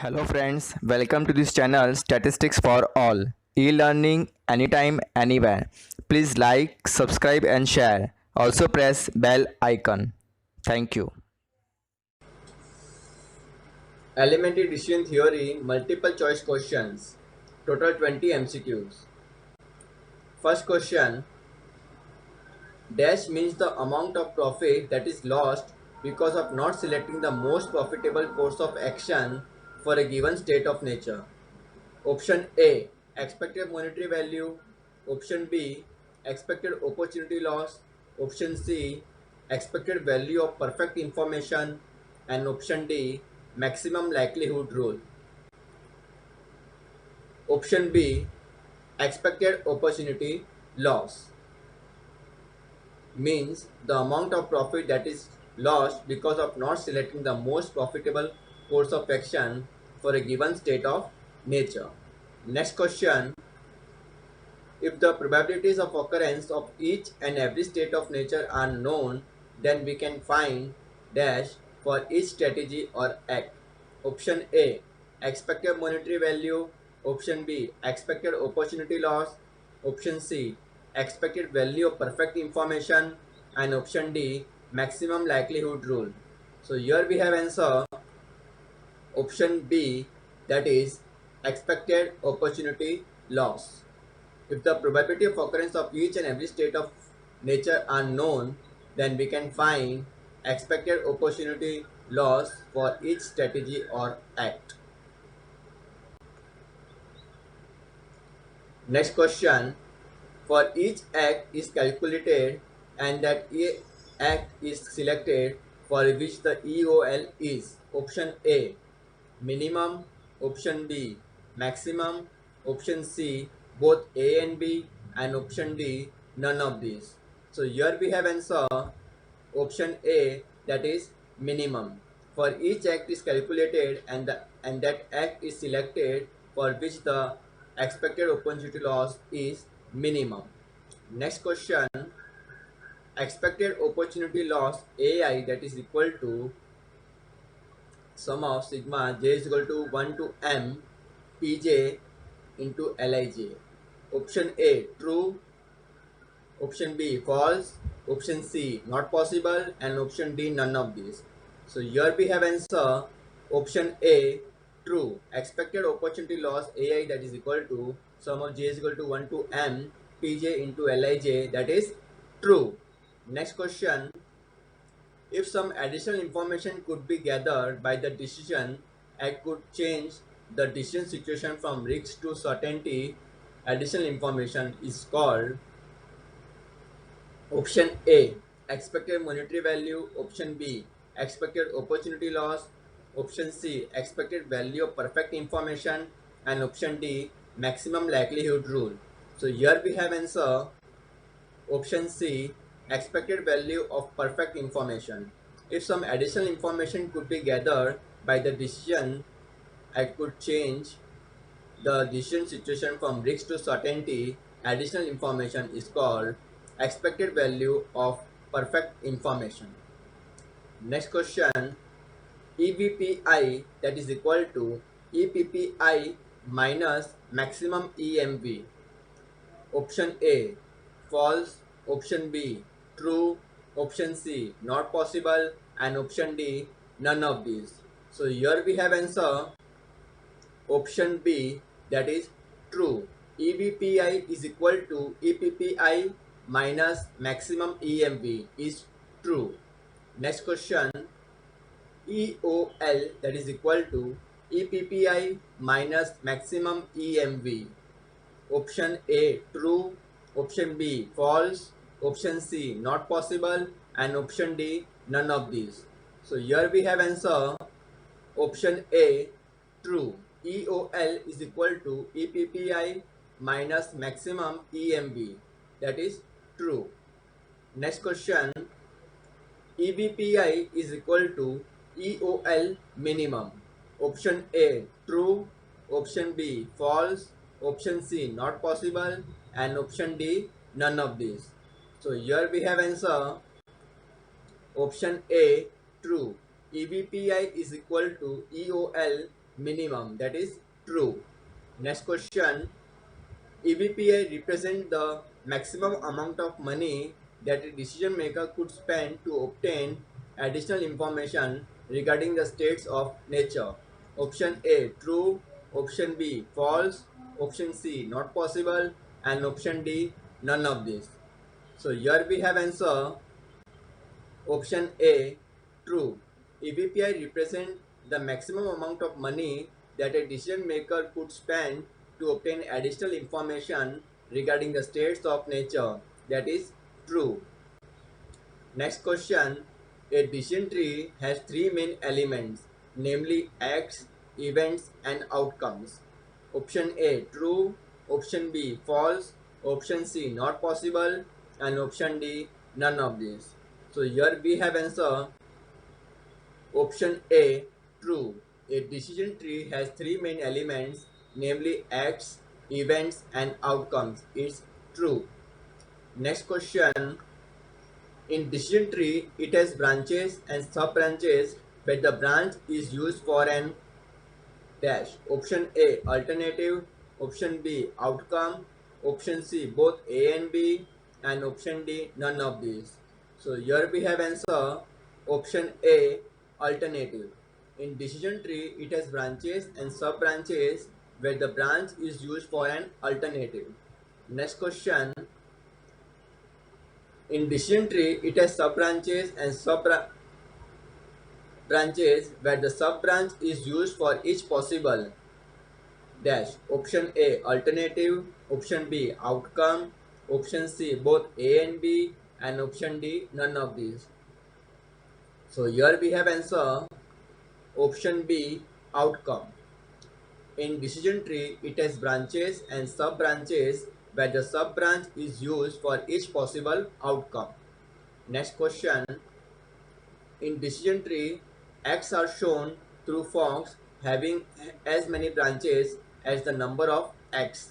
Hello friends, welcome to this channel Statistics for All. E-learning anytime, anywhere. Please like, subscribe and share. Also press bell icon. Thank you. Elementary decision theory multiple choice questions. Total 20 MCQs. First question. Dash means the amount of profit that is lost because of not selecting the most profitable course of action for a given state of nature. Option A. Expected monetary value. Option B. Expected opportunity loss. Option C. Expected value of perfect information. And option D. Maximum likelihood rule. Option B. Expected opportunity loss means the amount of profit that is lost because of not selecting the most profitable course of action for a given state of nature. Next question. If the probabilities of occurrence of each and every state of nature are known, then we can find dash for each strategy or act. Option A. Expected monetary value. Option B. Expected opportunity loss. Option C. Expected value of perfect information. And option D. Maximum likelihood rule. So here we have answer option B, that is expected opportunity loss. If the probability of occurrence of each and every state of nature are known, then we can find expected opportunity loss for each strategy or act. Next question. For each act is calculated and that act is selected for which the EOL is option A minimum, option B maximum, option C both A and B, and option D none of these. So here we have answer option A, that is minimum. For each act is calculated and that act is selected for which the expected opportunity loss is minimum. Next question. Expected opportunity loss AI, that is equal to sum of sigma j is equal to 1 to m pj into lij. Option A true, option B false, option C not possible, and option D none of these. So here we have answer option A true. Expected opportunity loss AI, that is equal to sum of j is equal to 1 to m pj into lij, that is true. Next question. If some additional information could be gathered by the decision, I could change the decision situation from risk to certainty. Additional information is called option A expected monetary value, option B expected opportunity loss, option C expected value of perfect information, and option D maximum likelihood rule. So here we have answer option C expected value of perfect information. If some additional information could be gathered by the decision, I could change the decision situation from risk to certainty. Additional information is called expected value of perfect information. Next question. EVPI, that is equal to EPPI minus maximum EMV. Option A false, option B true, option C not possible, and option D none of these. So here we have answer option B, that is true. EVPI is equal to EPPI minus maximum EMV is true. Next question. EOL, that is equal to EPPI minus maximum EMV. Option A true, option B false, option C not possible, and option D none of these. So here we have answer option A true. EOL is equal to EPPI minus maximum EMV, that is true. Next question. EVPI is equal to EOL minimum. Option A true, option B false, option C not possible, and option D none of these. So here we have answer option A true. EVPI is equal to EOL minimum, that is true. Next question, EBPI represent the maximum amount of money that a decision maker could spend to obtain additional information regarding the states of nature. Option A true, option B false, option C not possible, and option D none of this. So here we have answer option A true. EBPI represent the maximum amount of money that a decision maker could spend to obtain additional information regarding the states of nature. That is true. Next question. A decision tree has three main elements, namely acts, events, and outcomes. Option A true, option B false, option C not possible, and option D none of these. So here we have answer option A true. A decision tree has three main elements, namely acts, events, and outcomes. It's true. Next question. In decision tree, it has branches and sub-branches, but the branch is used for an dash. Option A alternative, option B outcome, option C both A and B, and option D none of these. So here we have answer option A alternative. In decision tree, it has branches and sub-branches where the branch is used for an alternative. Next question. In decision tree, it has sub-branches and sub-branches where the sub-branch is used for each possible dash. Option A alternative, option B outcome, option C both A and B, and option D none of these. So here we have answer option B outcome. In decision tree, it has branches and sub-branches where the sub-branch is used for each possible outcome. Next question. In decision tree, acts are shown through forks having as many branches as the number of acts.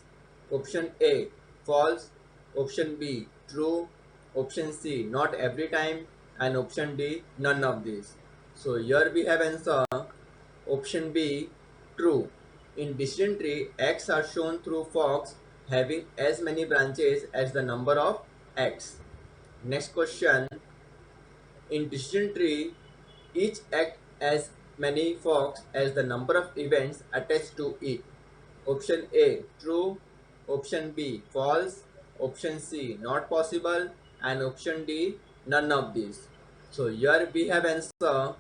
Option A false, option B true, option C not every time, and option D none of these. So here we have answer option B true. In decision tree, acts are shown through forks having as many branches as the number of acts. Next question. In decision tree, each act has many forks as the number of events attached to it. Option A true, option B false, option C not possible, and option D none of these. So here we have answer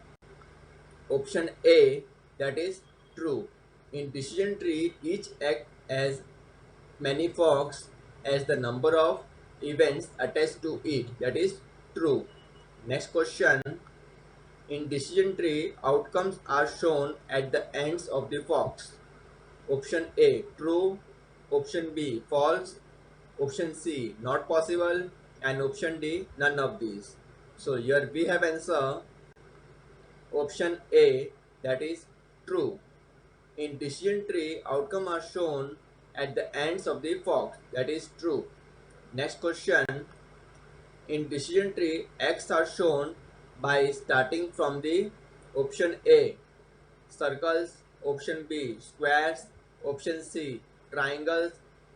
option A, that is true. In decision tree, each act has many forks as the number of events attached to it, that is true. Next question. In decision tree, outcomes are shown at the ends of the forks. Option A true, option B false, option C not possible, and option D none of these. So here we have answer option A, that is true. In decision tree, outcomes are shown at the ends of the forks, that is true. Next question. In decision tree, acts are shown by starting from the option A circles, option B squares, option C triangles,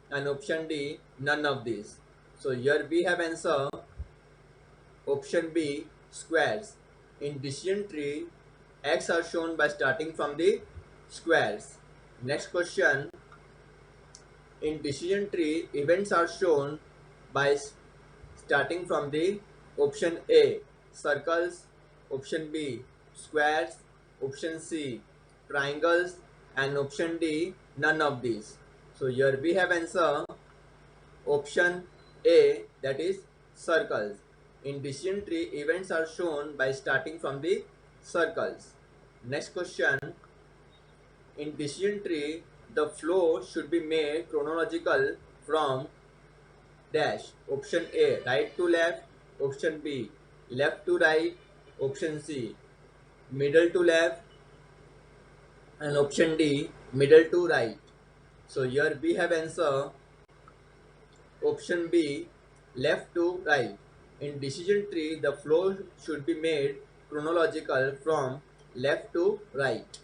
and option D none of these. So here we have answer option B squares. In decision tree, acts are shown by starting from the squares. Next question. In decision tree, events are shown by starting from the option A circles, option B squares, option C triangles, and option D none of these. So here we have answer option A, that is circles. In decision tree, events are shown by starting from the circles. Next question. In decision tree, the flow should be made chronological from dash. Option A right to left, option B left to right, option C middle to left, and option D middle to right. So here we have answer option B left to right. In decision tree, the flow should be made chronological from left to right.